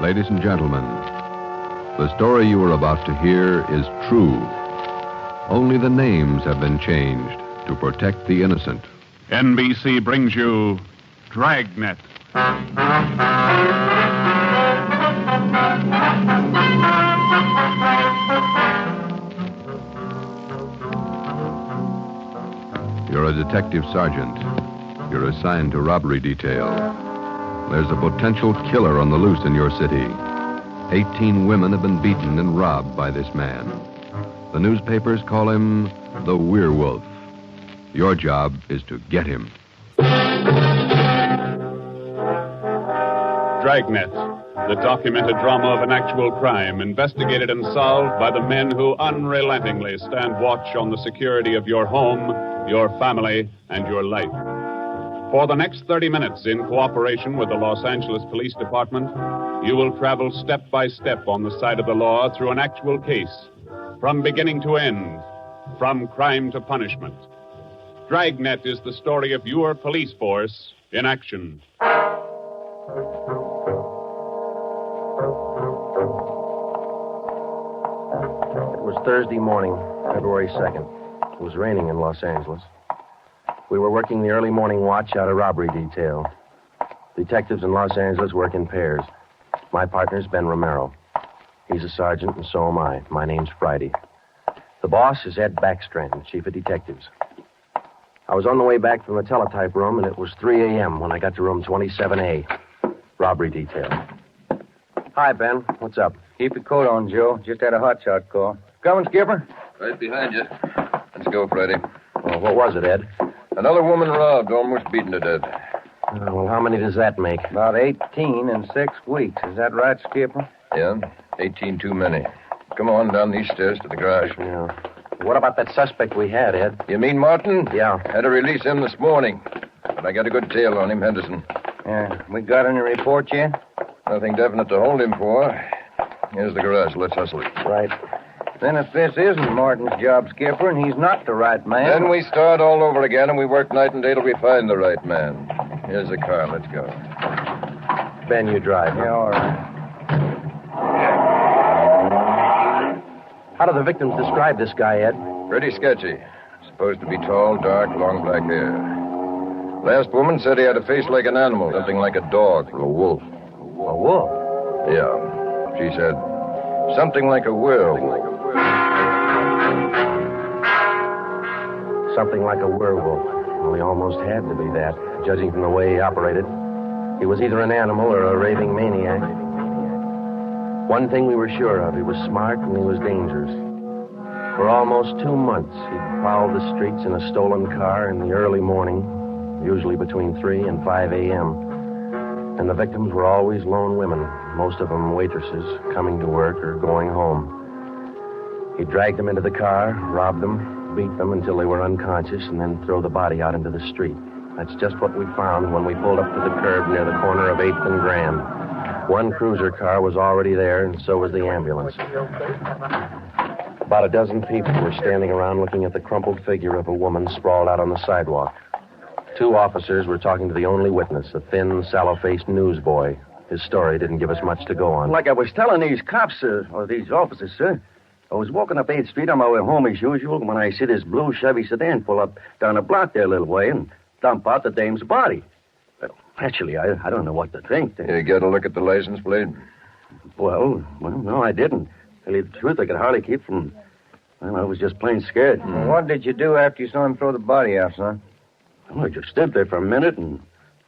Ladies and gentlemen, the story you are about to hear is true. Only the names have been changed to protect the innocent. NBC brings you Dragnet. You're a detective sergeant. You're assigned to robbery detail. There's a potential killer on the loose in your city. 18 women have been beaten and robbed by this man. The newspapers call him the Werewolf. Your job is to get him. Dragnet, the documented drama of an actual crime, investigated and solved by the men who unrelentingly stand watch on the security of your home, your family, and your life. For the next 30 minutes, in cooperation with the Los Angeles Police Department, you will travel step by step on the side of the law through an actual case, from beginning to end, from crime to punishment. Dragnet is the story of your police force in action. It was Thursday morning, February 2nd. It was raining in Los Angeles. We were working the early morning watch out of robbery detail. Detectives in Los Angeles work in pairs. My partner's Ben Romero. He's a sergeant, and so am I. My name's Friday. The boss is Ed Backstrand, chief of detectives. I was on the way back from the teletype room, and it was 3 a.m. when I got to room 27A, robbery detail. Hi, Ben. What's up? Keep your coat on, Joe. Just had a hotshot call. Coming, Skipper? Right behind you. Let's go, Friday. Well, what was it, Ed? Another woman robbed, almost beaten to death. Well, how many does that make? About 18 in 6 weeks. Is that right, Skipper? Yeah, 18 too many. Come on, down these stairs to the garage. Yeah. What about that suspect we had, Ed? You mean Martin? Yeah. Had to release him this morning. But I got a good tail on him, Henderson. Yeah. We got any report yet? Nothing definite to hold him for. Here's the garage. Let's hustle it. Right. Then if this isn't Martin's job, Skipper, and he's not the right man... Then we start all over again, and we work night and day till we find the right man. Here's the car. Let's go. Ben, you drive. Yeah, all right. How do the victims describe this guy, Ed? Pretty sketchy. Supposed to be tall, dark, long black hair. Last woman said he had a face like an animal, something like a dog or a wolf. A wolf? Yeah. She said something like a werewolf. Something like a werewolf. Well, he almost had to be that, judging from the way he operated. He was either an animal or a raving maniac. One thing we were sure of, he was smart and he was dangerous. For almost 2 months, he'd prowled the streets in a stolen car in the early morning, usually between 3 and 5 a.m. And the victims were always lone women, most of them waitresses, coming to work or going home. He dragged them into the car, robbed them, beat them until they were unconscious, and then throw the body out into the street. That's just what we found when we pulled up to the curb near the corner of 8th and Grand. One cruiser car was already there, and so was the ambulance. About a dozen people were standing around looking at the crumpled figure of a woman sprawled out on the sidewalk. 2 officers were talking to the only witness, a thin, sallow-faced newsboy. His story didn't give us much to go on. Like I was telling these cops, or these officers, sir, I was walking up 8th Street on my way home as usual when I see this blue Chevy sedan pull up down the block there a little way and dump out the dame's body. Well, actually, I don't know what to think. You get a look at the license plate? Well, no, I didn't. Tell you the truth, I could hardly keep from... Well, I was just plain scared. Mm. What did you do after you saw him throw the body out, son? Well, I just stood there for a minute, and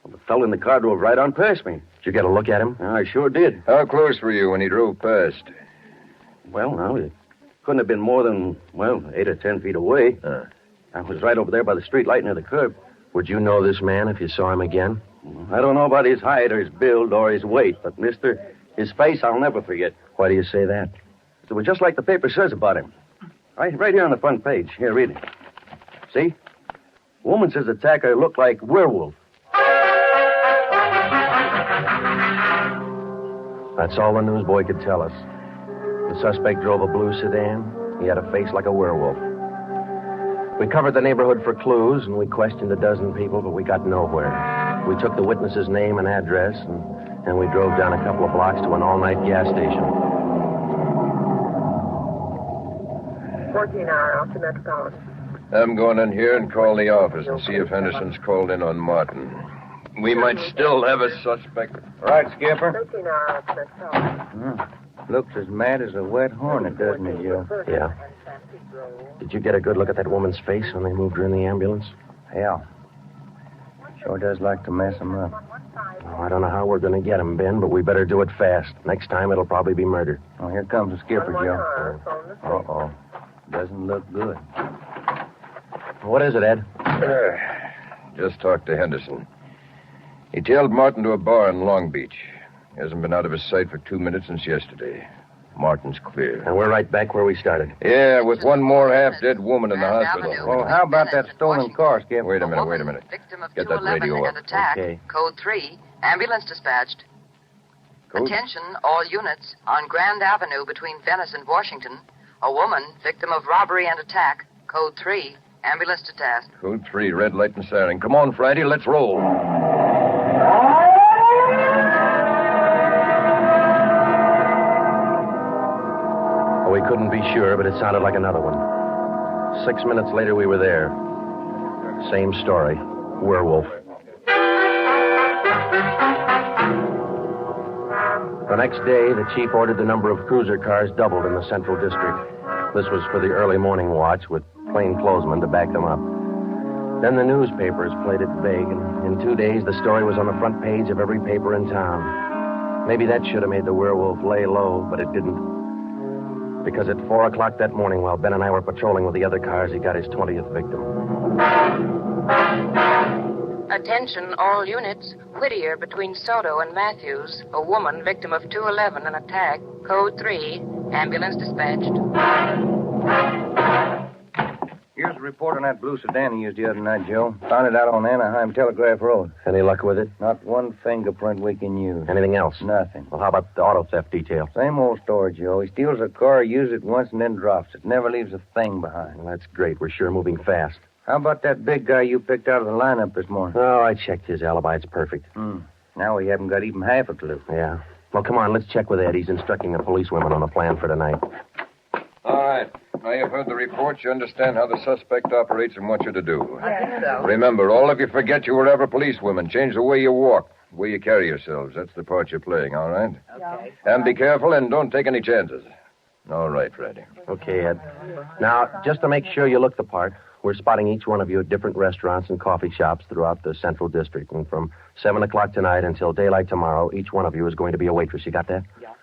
the fellow in the car drove right on past me. Did you get a look at him? I sure did. How close were you when he drove past? Well, no, it couldn't have been more than, 8 or 10 feet away. I was right over there by the street light near the curb. Would you know this man if you saw him again? I don't know about his height or his build or his weight, but, mister, his face I'll never forget. Why do you say that? It was just like the paper says about him. Right here on the front page. Here, read it. See? Woman says attacker looked like werewolf. That's all the newsboy could tell us. The suspect drove a blue sedan. He had a face like a werewolf. We covered the neighborhood for clues, and we questioned a dozen people, but we got nowhere. We took the witness's name and address, and we drove down a couple of blocks to an all-night gas station. 14-hour off the Metropolitan. I'm going in here and call the office and see if Henderson's called in on Martin. We might still have a suspect. Right, Skipper. 13-hour off the Metropolitan. Looks as mad as a wet hornet, doesn't it, Joe? Yeah. Did you get a good look at that woman's face when they moved her in the ambulance? Yeah. Sure does like to mess him up. Oh, I don't know how we're going to get him, Ben, but we better do it fast. Next time, it'll probably be murder. Oh, here comes the skipper, Joe. Uh-oh. Doesn't look good. What is it, Ed? Just talked to Henderson. He tailed Martin to a bar in Long Beach. He hasn't been out of his sight for 2 minutes since yesterday. Martin's clear. And we're right back where we started. Yeah, with one more half-dead woman in the hospital. Well, how about that stolen car, Skip? Wait a minute. Get that radio up. Attack. Okay. Code 3. Ambulance dispatched. Code? Attention, all units. On Grand Avenue between Venice and Washington. A woman, victim of robbery and attack. Code 3. Ambulance to task. Code 3, red light and siren. Come on, Friday, let's roll. We couldn't be sure, but it sounded like another one. 6 minutes later, we were there. Same story. Werewolf. The next day, the chief ordered the number of cruiser cars doubled in the Central District. This was for the early morning watch with plainclothesmen to back them up. Then the newspapers played it vague, and in 2 days, the story was on the front page of every paper in town. Maybe that should have made the werewolf lay low, but it didn't. Because at 4 o'clock that morning, while Ben and I were patrolling with the other cars, he got his 20th victim. Attention, all units. Whittier between Soto and Matthews. A woman, victim of 211, an attack. Code 3. Ambulance dispatched. Here's a report on that blue sedan he used the other night, Joe. Found it out on Anaheim Telegraph Road. Any luck with it? Not one fingerprint we can use. Anything else? Nothing. Well, how about the auto theft detail? Same old story, Joe. He steals a car, uses it once, and then drops it. Never leaves a thing behind. Well, that's great. We're sure moving fast. How about that big guy you picked out of the lineup this morning? Oh, I checked his alibi. It's perfect. Now we haven't got even half a clue. Yeah. Well, come on, let's check with Ed. He's instructing the policewomen on a plan for tonight. All right. Now you've heard the report. You understand how the suspect operates and what you're to do. I think so. Remember, all of you forget you were ever policewomen. Change the way you walk, the way you carry yourselves. That's the part you're playing, all right? Okay. And be careful and don't take any chances. All right, Freddie. Okay, Ed. Now, just to make sure you look the part, we're spotting each one of you at different restaurants and coffee shops throughout the Central District. And from 7 o'clock tonight until daylight tomorrow, each one of you is going to be a waitress. You got that? Yeah.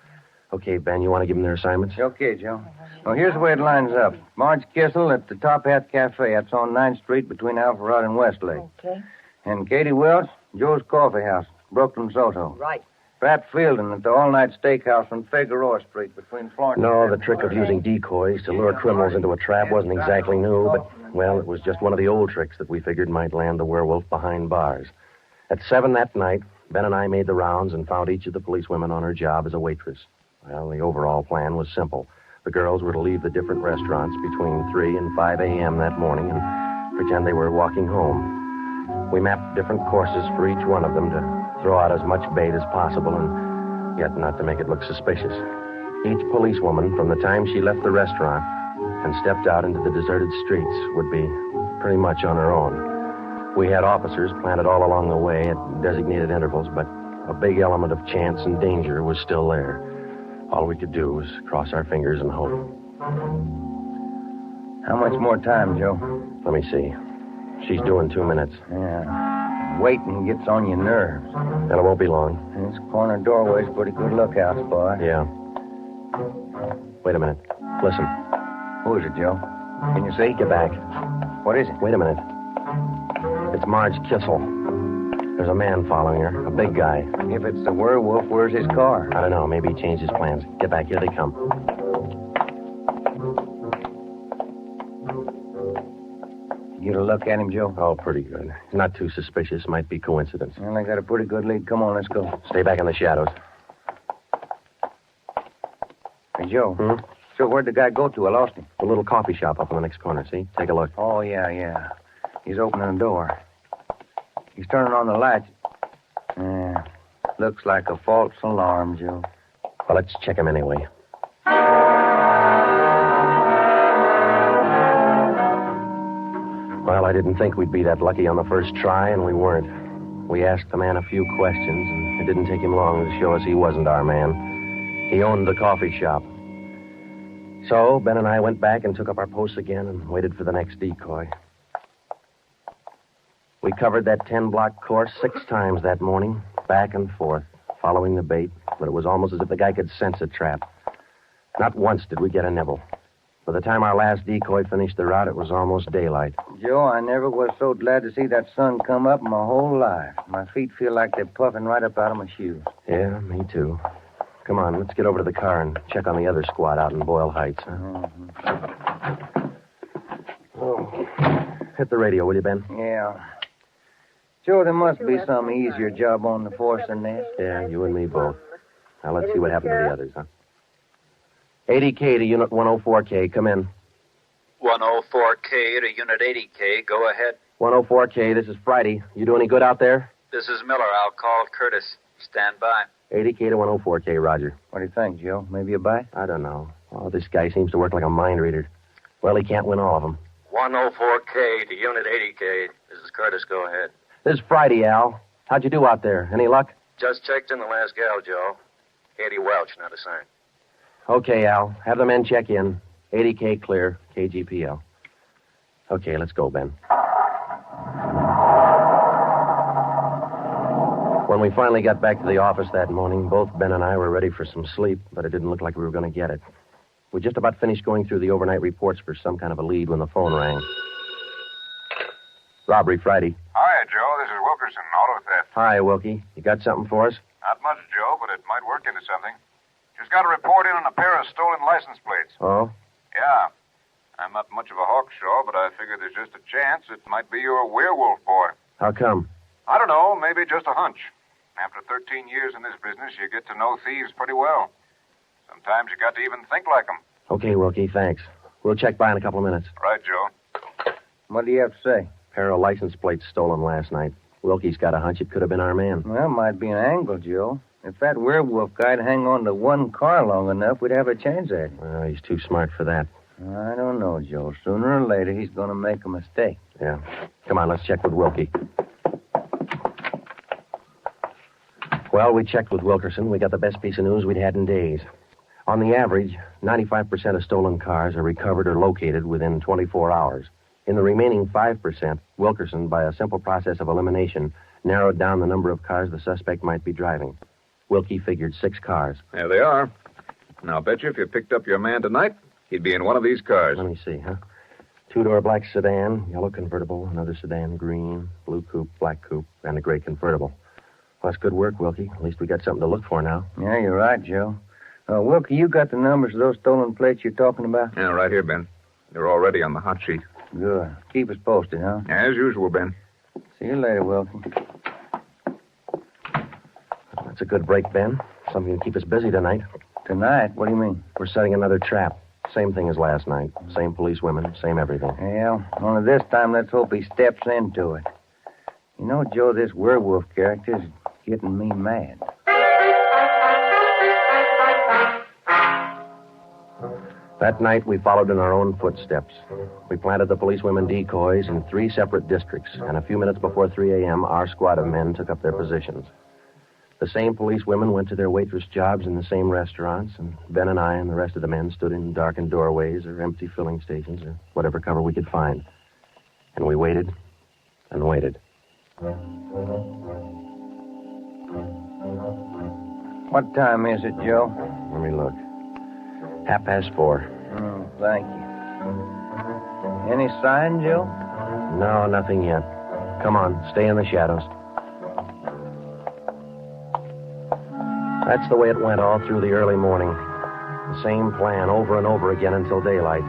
Okay, Ben, you want to give them their assignments? Okay, Joe. Well, here's the way it lines up. Marge Kissel at the Top Hat Cafe. That's on 9th Street between Alpharetta and Westlake. Okay. And Katie Welch, Joe's Coffee House, Brooklyn, Soto. Right. Pat Fielding at the All-Night Steakhouse on Figueroa Street between Florence No, and... the trick of using decoys to lure criminals into a trap wasn't exactly new, but, well, it was just one of the old tricks that we figured might land the werewolf behind bars. At 7 that night, Ben and I made the rounds and found each of the policewomen on her job as a waitress. Well, the overall plan was simple. The girls were to leave the different restaurants between 3 and 5 a.m. that morning and pretend they were walking home. We mapped different courses for each one of them to throw out as much bait as possible and yet not to make it look suspicious. Each policewoman, from the time she left the restaurant and stepped out into the deserted streets, would be pretty much on her own. We had officers planted all along the way at designated intervals, but a big element of chance and danger was still there. All we could do was cross our fingers and hope. How much more time, Joe? Let me see. She's due in 2 minutes. Yeah. Waiting gets on your nerves. And it won't be long. This corner doorway's a pretty good lookout spot. Yeah. Wait a minute. Listen. Who is it, Joe? Can you see? Get back. What is it? Wait a minute. It's Marge Kissel. There's a man following her, a big guy. If it's the werewolf, where's his car? I don't know. Maybe he changed his plans. Get back. Here they come. You get a look at him, Joe? Oh, pretty good. Not too suspicious. Might be coincidence. Well, I got a pretty good lead. Come on, let's go. Stay back in the shadows. Hey, Joe. Hmm? So where'd the guy go to? I lost him. The little coffee shop up in the next corner, see? Take a look. Oh, yeah. He's opening the door. He's turning on the lights. Yeah. Looks like a false alarm, Joe. Well, let's check him anyway. Well, I didn't think we'd be that lucky on the first try, and we weren't. We asked the man a few questions, and it didn't take him long to show us he wasn't our man. He owned the coffee shop. So, Ben and I went back and took up our posts again and waited for the next decoy. We covered that 10-block course 6 times that morning, back and forth, following the bait, but it was almost as if the guy could sense a trap. Not once did we get a nibble. By the time our last decoy finished the route, it was almost daylight. Joe, I never was so glad to see that sun come up in my whole life. My feet feel like they're puffing right up out of my shoes. Yeah, me too. Come on, let's get over to the car and check on the other squad out in Boyle Heights. Huh? Mm-hmm. Oh. Hit the radio, will you, Ben? Yeah. Joe, there must be some easier job on the force than this. Yeah, you and me both. Now, let's see what happened to the others, huh? 80K to Unit 104K. Come in. 104K to Unit 80K. Go ahead. 104K, this is Friday. You do any good out there? This is Miller. I'll call Curtis. Stand by. 80K to 104K, Roger. What do you think, Joe? Maybe a bite? I don't know. Oh, this guy seems to work like a mind reader. Well, he can't win all of them. 104K to Unit 80K. This is Curtis. Go ahead. This is Friday, Al. How'd you do out there? Any luck? Just checked in the last gal, Joe. Katie Welch, not a sign. Okay, Al. Have the men check in. 80K clear. KGPL. Okay, let's go, Ben. When we finally got back to the office that morning, both Ben and I were ready for some sleep, but it didn't look like we were going to get it. We just about finished going through the overnight reports for some kind of a lead when the phone rang. Robbery Friday. Hi, Joe. This is Wilkerson, auto theft. Hi, Wilkie. You got something for us? Not much, Joe, but it might work into something. Just got a report in on a pair of stolen license plates. Oh? Yeah. I'm not much of a hawkshaw, but I figure there's just a chance it might be your werewolf boy. How come? I don't know. Maybe just a hunch. After 13 years in this business, you get to know thieves pretty well. Sometimes you got to even think like them. Okay, Wilkie, thanks. We'll check by in a couple of minutes. Right, Joe. What do you have to say? Pair of license plates stolen last night. Wilkie's got a hunch it could have been our man. Well, might be an angle, Joe. If that werewolf guy'd hang on to one car long enough, we'd have a chance at him. Well, he's too smart for that. I don't know, Joe. Sooner or later, he's going to make a mistake. Yeah. Come on, let's check with Wilkie. Well, we checked with Wilkerson. We got the best piece of news we'd had in days. On the average, 95% of stolen cars are recovered or located within 24 hours. In the remaining 5%, Wilkerson, by a simple process of elimination, narrowed down the number of cars the suspect might be driving. Wilkie figured 6 cars. There they are. Now, bet you if you picked up your man tonight, he'd be in one of these cars. Let me see, huh? 2-door black sedan, yellow convertible, another sedan, green, blue coupe, black coupe, and a gray convertible. Well, that's good work, Wilkie. At least we got something to look for now. Yeah, you're right, Joe. Wilkie, you got the numbers of those stolen plates you're talking about? Yeah, right here, Ben. They're already on the hot sheet. Good. Keep us posted, huh? As usual, Ben. See you later, Wilkie. That's a good break, Ben. Something to keep us busy tonight. Tonight? What do you mean? We're setting another trap. Same thing as last night. Same policewomen, same everything. Yeah, only this time let's hope he steps into it. You know, Joe, this werewolf character's getting me mad. That night, we followed in our own footsteps. We planted the policewomen decoys in 3 separate districts, and a few minutes before 3 a.m., our squad of men took up their positions. The same policewomen went to their waitress jobs in the same restaurants, and Ben and I and the rest of the men stood in darkened doorways or empty filling stations or whatever cover we could find. And we waited and waited. What time is it, Joe? Let me look. 4:30. Oh, thank you. Any sign, Joe? No, nothing yet. Come on, stay in the shadows. That's the way it went all through the early morning. The same plan over and over again until daylight.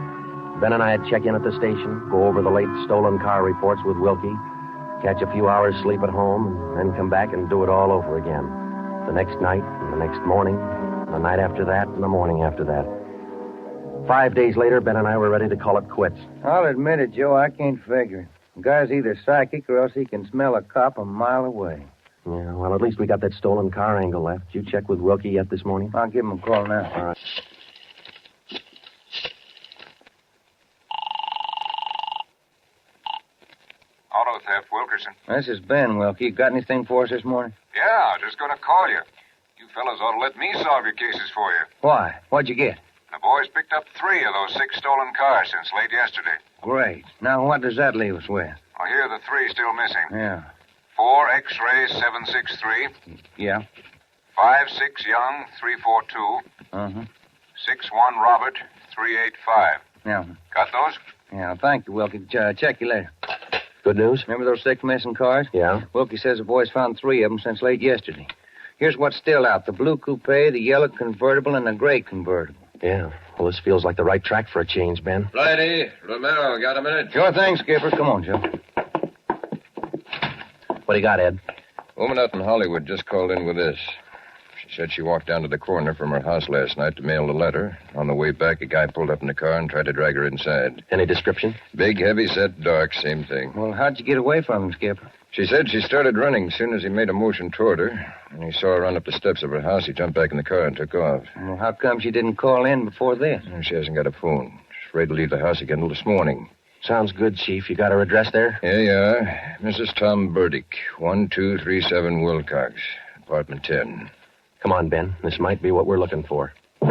Ben and I'd check in at the station, go over the late stolen car reports with Wilkie, catch a few hours sleep at home, and then come back and do it all over again. The next night, and the next morning, and the night after that, and the morning after that. 5 days later, Ben and I were ready to call it quits. I'll admit it, Joe, I can't figure it. The guy's either psychic or else he can smell a cop a mile away. Yeah, well, at least we got that stolen car angle left. Did you check with Wilkie yet this morning? I'll give him a call now. All right. Auto theft, Wilkerson. This is Ben, Wilkie. You got anything for us this morning? Yeah, just going to call you. You fellas ought to let me solve your cases for you. Why? What'd you get? The boys picked up 3 of those 6 stolen cars since late yesterday. Great. Now, what does that leave us with? Well, here are the 3 still missing. Yeah. 4 X-ray 763. Yeah? 5-6 Young 342. Uh-huh. 6-1 Robert 385. Yeah. Got those? Yeah, thank you, Wilkie. Check you later. Good news? Remember those 6 missing cars? Yeah. Wilkie says the boys found 3 of them since late yesterday. Here's what's still out. The blue coupe, the yellow convertible, and the gray convertible. Yeah. Well, this feels like the right track for a change, Ben. Righty. Romero, got a minute? Sure thing, Skipper. Come on, Joe. What do you got, Ed? Woman out in Hollywood just called in with this. She said she walked down to the corner from her house last night to mail a letter. On the way back, a guy pulled up in the car and tried to drag her inside. Any description? Big, heavy-set, dark, same thing. Well, how'd you get away from him, Skipper? She said she started running as soon as he made a motion toward her. And he saw her run up the steps of her house. He jumped back in the car and took off. Well, how come she didn't call in before this? She hasn't got a phone. She's afraid to leave the house again until this morning. Sounds good, Chief. You got her address there? Here you are. Mrs. Tom Burdick, 1237 Wilcox, apartment 10. Come on, Ben. This might be what we're looking for. Who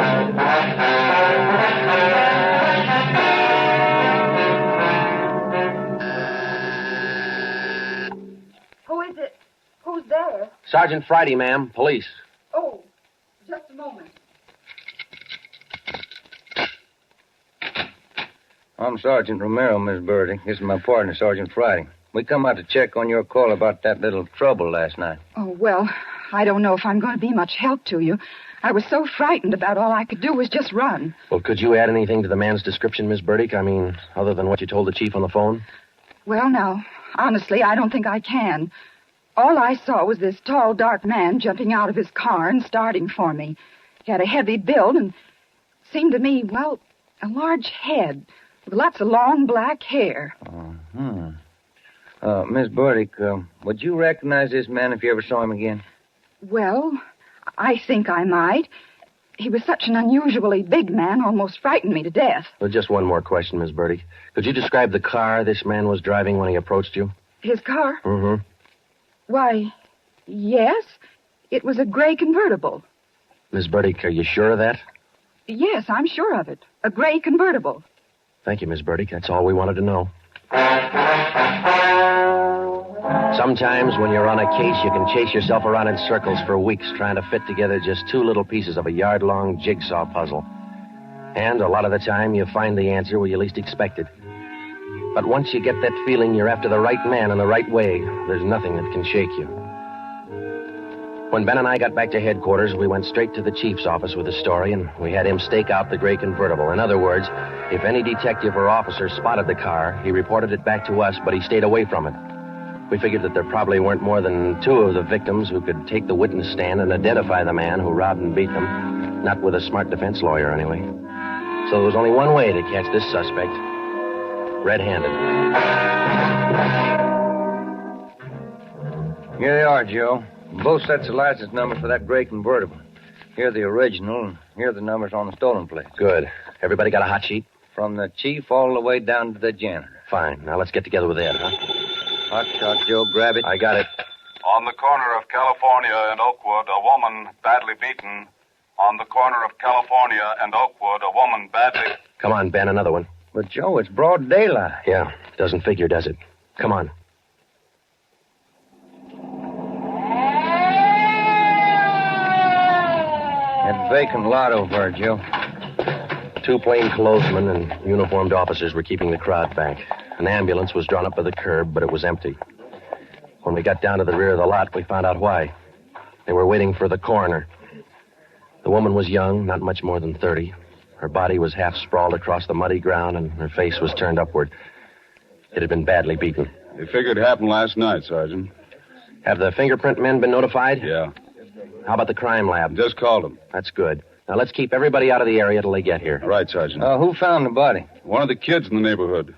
is it? Who's there? Sergeant Friday, ma'am. Police. Oh, just a moment. I'm Sergeant Romero, Miss Burdick. This is my partner, Sergeant Friday. We come out to check on your call about that little trouble last night. Oh, well, I don't know if I'm going to be much help to you. I was so frightened about all I could do was just run. Well, could you add anything to the man's description, Miss Burdick? I mean, other than what you told the chief on the phone? Well, now, honestly, I don't think I can. All I saw was this tall, dark man jumping out of his car and starting for me. He had a heavy build and seemed to me, well, a large head with lots of long black hair. Miss Burdick, would you recognize this man if you ever saw him again? Well, I think I might. He was such an unusually big man, almost frightened me to death. Well, just one more question, Miss Burdick. Could you describe the car this man was driving when he approached you? His car? Mm-hmm. Why, yes. It was a gray convertible. Miss Burdick, are you sure of that? Yes, I'm sure of it. A gray convertible. Thank you, Miss Burdick. That's all we wanted to know. Sometimes when you're on a case, you can chase yourself around in circles for weeks trying to fit together just 2 little pieces of a yard-long jigsaw puzzle. And a lot of the time, you find the answer where you least expect it. But once you get that feeling you're after the right man in the right way, there's nothing that can shake you. When Ben and I got back to headquarters, we went straight to the chief's office with the story, and we had him stake out the gray convertible. In other words, if any detective or officer spotted the car, he reported it back to us, but he stayed away from it. We figured that there probably weren't more than 2 of the victims who could take the witness stand and identify the man who robbed and beat them. Not with a smart defense lawyer, anyway. So there was only one way to catch this suspect. Red-handed. Here they are, Joe. Both sets of license numbers for that gray convertible. Here are the original, and here are the numbers on the stolen plates. Good. Everybody got a hot sheet? From the chief all the way down to the janitor. Fine. Now let's get together with Ed, huh? Hot shot, Joe. Grab it. I got it. On the corner of California and Oakwood, a woman badly beaten. On the corner of California and Oakwood, a woman badly... Come on, Ben, another one. But, Joe, it's broad daylight. Yeah, doesn't figure, does it? Come on. That vacant lot over there, Joe. 2 plainclothesmen and uniformed officers were keeping the crowd back. An ambulance was drawn up by the curb, but it was empty. When we got down to the rear of the lot, we found out why. They were waiting for the coroner. The woman was young, not much more than 30. Her body was half sprawled across the muddy ground, and her face was turned upward. It had been badly beaten. They figured it happened last night, Sergeant. Have the fingerprint men been notified? Yeah. How about the crime lab? Just called them. That's good. Now, let's keep everybody out of the area till they get here. Right, Sergeant. Who found the body? One of the kids in the neighborhood.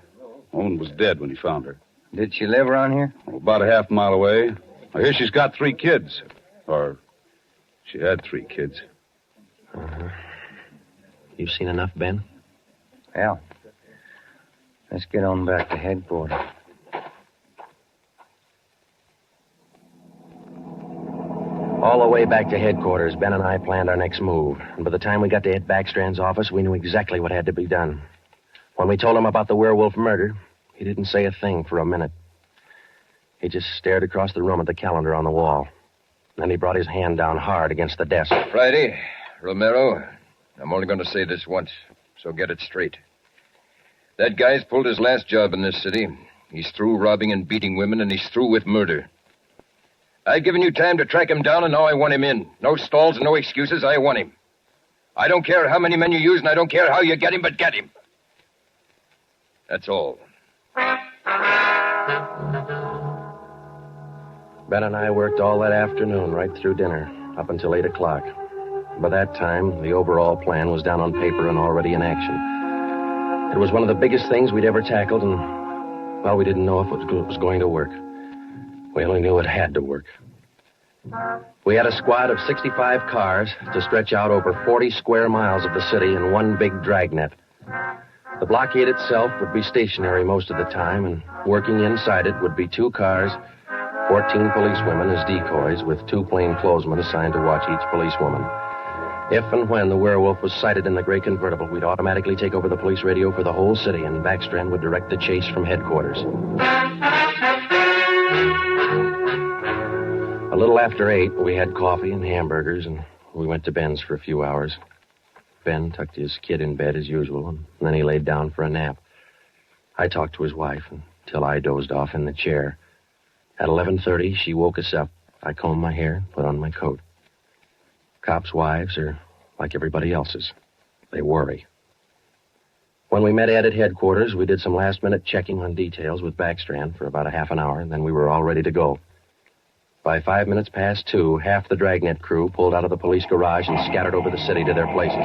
The woman was dead when he found her. Did she live around here? About a half mile away. I hear she's got 3 kids. Or she had 3 kids. Uh-huh. You've seen enough, Ben? Yeah. Let's get on back to headquarters. All the way back to headquarters, Ben and I planned our next move. And by the time we got to Ed Backstrand's office, we knew exactly what had to be done. When we told him about the Werewolf murder, he didn't say a thing for a minute. He just stared across the room at the calendar on the wall. Then he brought his hand down hard against the desk. Friday, Romero, I'm only going to say this once, so get it straight. That guy's pulled his last job in this city. He's through robbing and beating women, and he's through with murder. I've given you time to track him down, and now I want him in. No stalls and no excuses. I want him. I don't care how many men you use, and I don't care how you get him, but get him. That's all. Ben and I worked all that afternoon, right through dinner, up until 8 o'clock. By that time, the overall plan was down on paper and already in action. It was one of the biggest things we'd ever tackled, and, well, we didn't know if it was going to work. We only knew it had to work. We had a squad of 65 cars to stretch out over 40 square miles of the city in one big dragnet. The blockade itself would be stationary most of the time, and working inside it would be 2 cars, 14 policewomen as decoys, with 2 plainclothesmen assigned to watch each policewoman. If and when the Werewolf was sighted in the gray convertible, we'd automatically take over the police radio for the whole city, and Backstrand would direct the chase from headquarters. A little after 8, we had coffee and hamburgers, and we went to Ben's for a few hours. Ben tucked his kid in bed as usual, and then he laid down for a nap. I talked to his wife until I dozed off in the chair. At 11:30, she woke us up. I combed my hair, put on my coat. Cops' wives are like everybody else's. They worry. When we met Ed at headquarters, we did some last-minute checking on details with Backstrand for about a half an hour, and then we were all ready to go. By 5 minutes past 2, half the Dragnet crew pulled out of the police garage and scattered over the city to their places.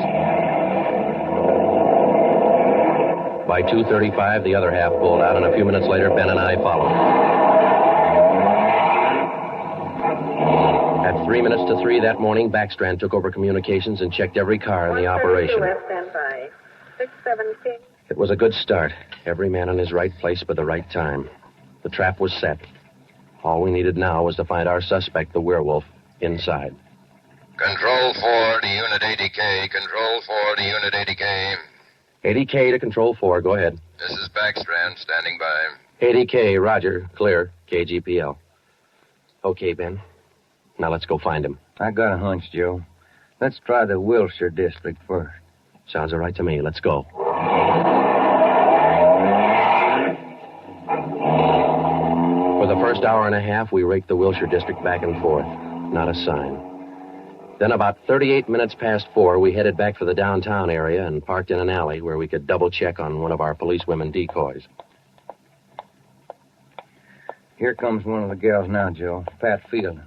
By 2:35, the other half pulled out, and a few minutes later, Ben and I followed. At 3 minutes to 3 that morning, Backstrand took over communications and checked every car in the operation. Stand by. 617. It was a good start. Every man in his right place by the right time. The trap was set. All we needed now was to find our suspect, the Werewolf, inside. Control 4 to Unit 80K. Control 4 to Unit 80K. 80K to Control 4. Go ahead. This is Backstrand, standing by. 80K, roger. Clear. KGPL. Okay, Ben. Now let's go find him. I got a hunch, Joe. Let's try the Wilshire district first. Sounds all right to me. Let's go. For the first hour and a half, we raked the Wilshire district back and forth. Not a sign. Then about 38 minutes past 4, we headed back for the downtown area and parked in an alley where we could double-check on one of our policewomen decoys. Here comes one of the gals now, Joe. Pat Fielding.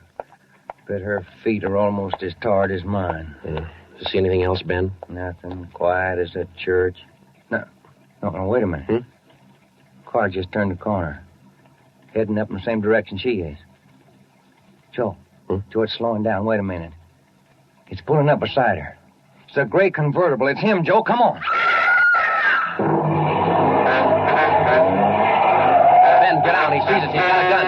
Bet her feet are almost as tarred as mine. Yeah. You see anything else, Ben? Nothing. Quiet as a church. No, wait a minute. Car just turned the corner. Heading up in the same direction she is. Joe. Joe, it's slowing down. Wait a minute. It's pulling up beside her. It's a gray convertible. It's him, Joe. Come on. Ben, get out. He sees us. He's got a gun.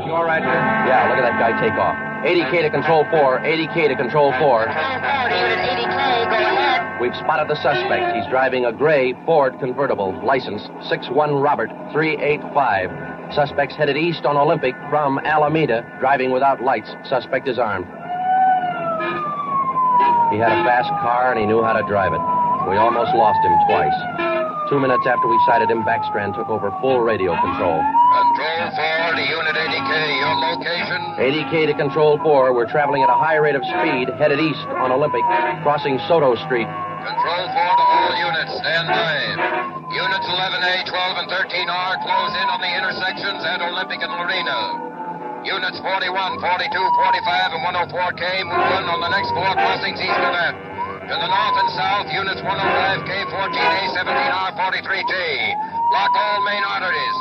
You all right, Ben? Yeah, look at that guy take off. 80K to Control 4. 80K to Control 4. Unit 80K, go ahead. We've spotted the suspect. He's driving a gray Ford convertible, license 61 Robert 385. Suspect's headed east on Olympic from Alameda, driving without lights. Suspect is armed. He had a fast car and he knew how to drive it. We almost lost him twice. 2 minutes after we sighted him, Backstrand took over full radio control. Control 4 to Unit 80K. Your location? 80K to Control 4. We're traveling at a high rate of speed, headed east on Olympic, crossing Soto Street. Control 4 to all units. Stand by. Units 11A, 12, and 13R close in on the intersections at Olympic and Lorena. Units 41, 42, 45, and 104K move in on the next 4 crossings east of that. To the north and south, units 105K, 14A, 17R, 43T. Block all main arteries.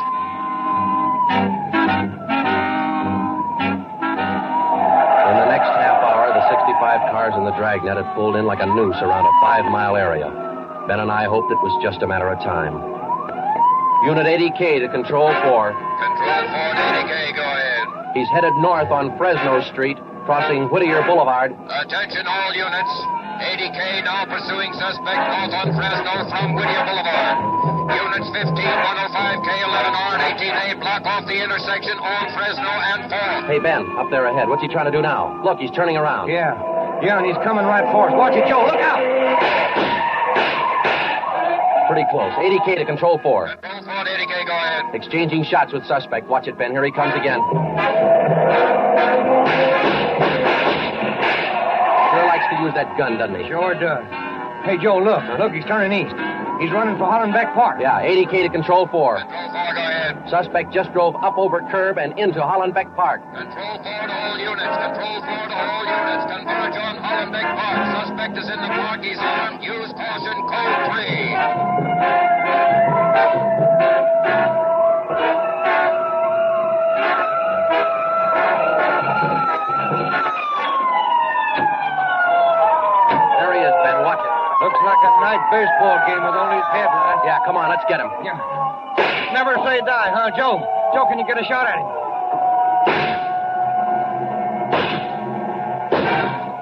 Dragnet had pulled in like a noose around a 5-mile area. Ben and I hoped it was just a matter of time. Unit 80K to Control 4. Control 4 to 80K, go ahead. He's headed north on Fresno Street, crossing Whittier Boulevard. Attention all units. 80K now pursuing suspect north on Fresno from Whittier Boulevard. Units 15, 105K, 11R, and 18A block off the intersection on Fresno and 4. Hey, Ben, up there ahead. What's he trying to do now? Look, he's turning around. Yeah, and he's coming right for us. Watch it, Joe. Look out! Pretty close. 80K to Control 4. Control 4 to 80K, go ahead. Exchanging shots with suspect. Watch it, Ben. Here he comes again. Sure likes to use that gun, doesn't he? Sure does. Hey, Joe, look. Look, he's turning east. He's running for Hollenbeck Park. Yeah, 80K to Control 4. Control 4, go ahead. Suspect just drove up over curb and into Hollenbeck Park. Control 4 to all units. Control 4 to all units. Converge on Hollenbeck Park. Suspect is in the park. He's armed. Use caution. Code 3. There he is, Ben. Watch it. Looks like a night baseball game with only his headlights. Yeah, come on. Let's get him. Yeah. Never say die, huh, Joe? Joe, can you get a shot at him?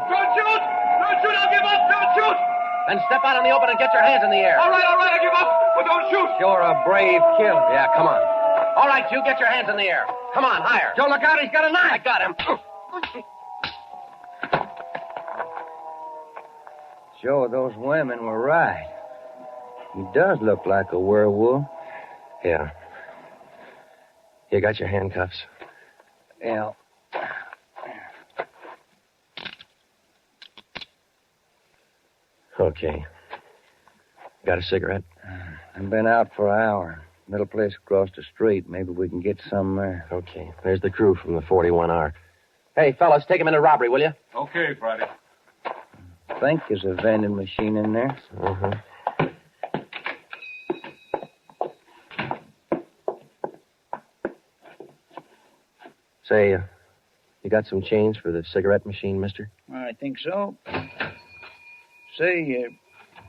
Don't shoot! Don't shoot! I'll give up! Don't shoot! Then step out in the open and get your hands in the air. All right, I give up! But don't shoot! You're a brave killer. Yeah, come on. All right, you get your hands in the air. Come on, higher. Joe, look out. He's got a knife. I got him. Joe, those women were right. He does look like a werewolf. Yeah. You got your handcuffs? Yeah. Okay. Got a cigarette? I've been out for an hour. Little place across the street. Maybe we can get some there. Okay. There's the crew from the 41R. Hey, fellas, take him into robbery, will you? Okay, Friday. I think there's a vending machine in there. Uh-huh. Say, you got some change for the cigarette machine, mister? I think so. Say,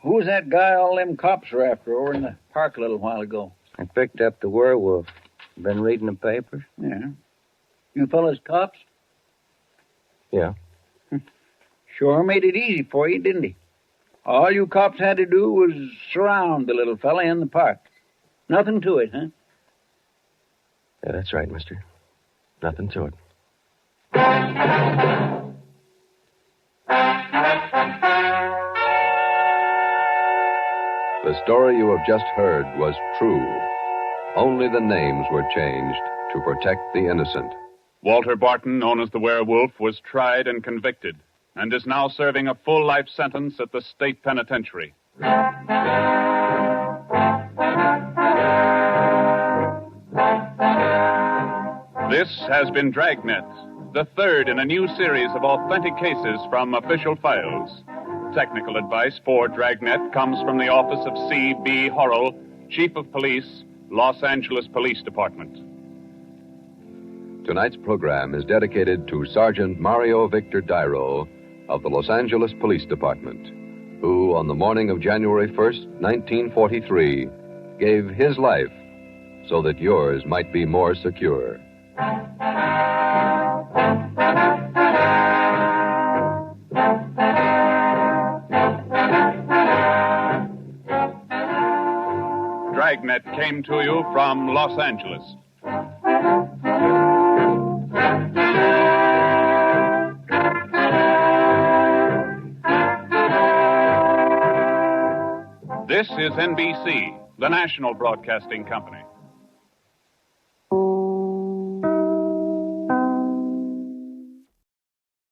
who was that guy all them cops were after over in the park a little while ago? I picked up the werewolf. Been reading the papers? Yeah. You fellas cops? Yeah. Sure made it easy for you, didn't he? All you cops had to do was surround the little fella in the park. Nothing to it, huh? Yeah, that's right, mister. Nothing to it. The story you have just heard was true. Only the names were changed to protect the innocent. Walter Barton, known as the Werewolf, was tried and convicted and is now serving a full life sentence at the state penitentiary. This has been Dragnet, the third in a new series of authentic cases from official files. Technical advice for Dragnet comes from the office of C.B. Horrell, Chief of Police, Los Angeles Police Department. Tonight's program is dedicated to Sergeant Mario Victor Dairo of the Los Angeles Police Department, who, on the morning of January 1st, 1943, gave his life so that yours might be more secure. Dragnet came to you from Los Angeles. This is NBC, the national broadcasting company.